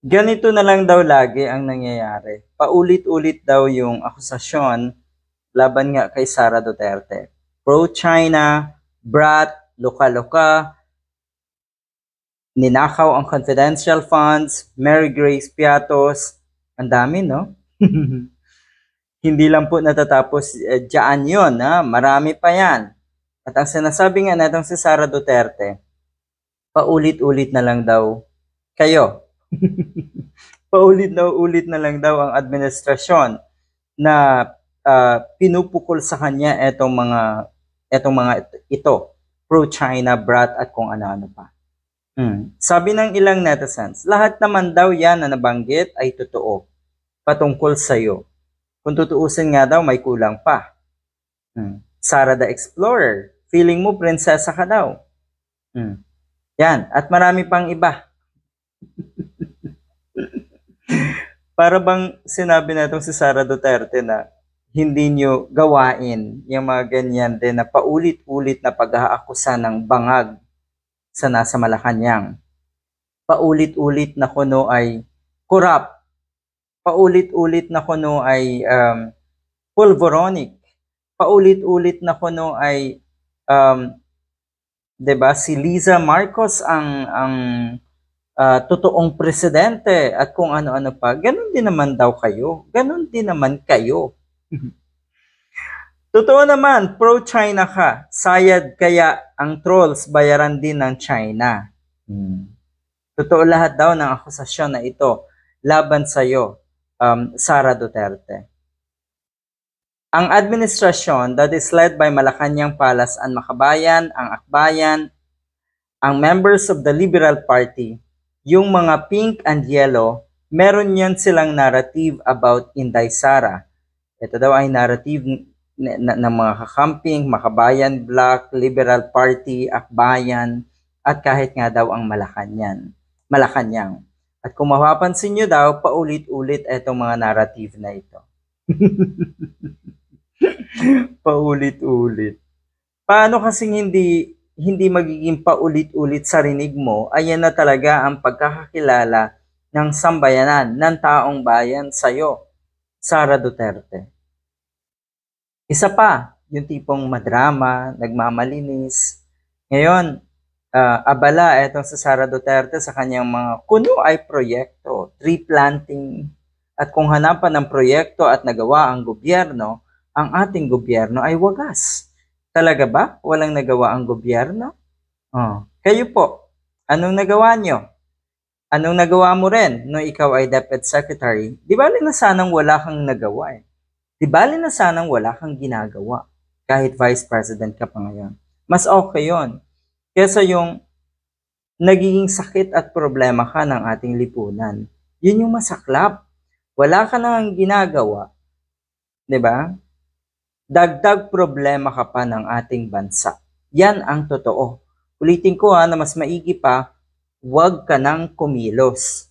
Ganito na lang daw lagi ang nangyayari. Paulit-ulit daw yung akusasyon laban nga kay Sara Duterte. Pro-China, brat, loka-loka, ninakaw ang confidential funds, Mary Grace Piatos. Ang dami, no? Hindi lang po natatapos dyan yun. Marami pa yan. At ang sinasabi nga natong si Sara Duterte, paulit-ulit na lang daw kayo. Paulit na lang daw ang administrasyon na pinupukol sa kanya etong mga ito, pro-China, brat at kung ano-ano pa. Sabi ng ilang netizens, lahat naman daw yan na nabanggit ay totoo patungkol sa'yo. Kung tutuusin nga daw, may kulang pa. Sara the Explorer, feeling mo prinsesa ka daw. Yan, at marami pang iba. Para bang sinabi na itong si Sara Duterte na hindi nyo gawain yung mga ganyan din na paulit-ulit na pag-aakusa ng bangag sa nasa Malacanang. Paulit-ulit na kuno ay corrupt. Paulit-ulit na kuno ay pulveronic. Paulit-ulit na kuno ay 'di ba, si Liza Marcos ang totoong presidente at kung ano-ano pa. Ganon din naman daw kayo. Ganon din naman kayo. Totoo naman, pro-China ka. Sayad kaya ang trolls bayaran din ng China. Totoo lahat daw ng akusasyon na ito laban sa iyo, Sara Duterte. Ang administrasyon that is led by Malacanang Palace and Makabayan, ang Akbayan, ang members of the Liberal Party, yung mga pink and yellow, meron yan silang narrative about Inday Sara. Ito daw ay narrative ng mga kakamping, Makabayan, Black, Liberal Party, Akbayan, at kahit nga daw ang Malacanang. At kung mapapansin nyo daw, paulit-ulit itong mga narrative na ito. Paulit-ulit. Paano kasing hindi magiging paulit-ulit sa rinig mo, ayan na talaga ang pagkakakilala ng sambayanan, ng taong bayan sa'yo, Sara Duterte. Isa pa, yung tipong madrama, nagmamalinis. Ngayon, abala itong si Sara Duterte sa kanyang mga kuno ay proyekto, tree planting. At kung hanapan ng proyekto at nagawa ang gobyerno, ang ating gobyerno ay wagas. Talaga ba? Walang nagawa ang gobyerno? Kayo po, anong nagawa nyo? Anong nagawa mo rin nung ikaw ay DepEd Secretary? Di bali na sanang wala kang nagawa eh. Di bali na sanang wala kang ginagawa kahit Vice President ka pa ngayon. Mas okay yon kesa yung nagiging sakit at problema ka ng ating lipunan. Yun yung masaklap. Wala ka nang ginagawa. Di ba? Dagdag problema ka pa ng ating bansa. Yan ang totoo. Ulitin ko na mas maigi pa, huwag ka nang kumilos.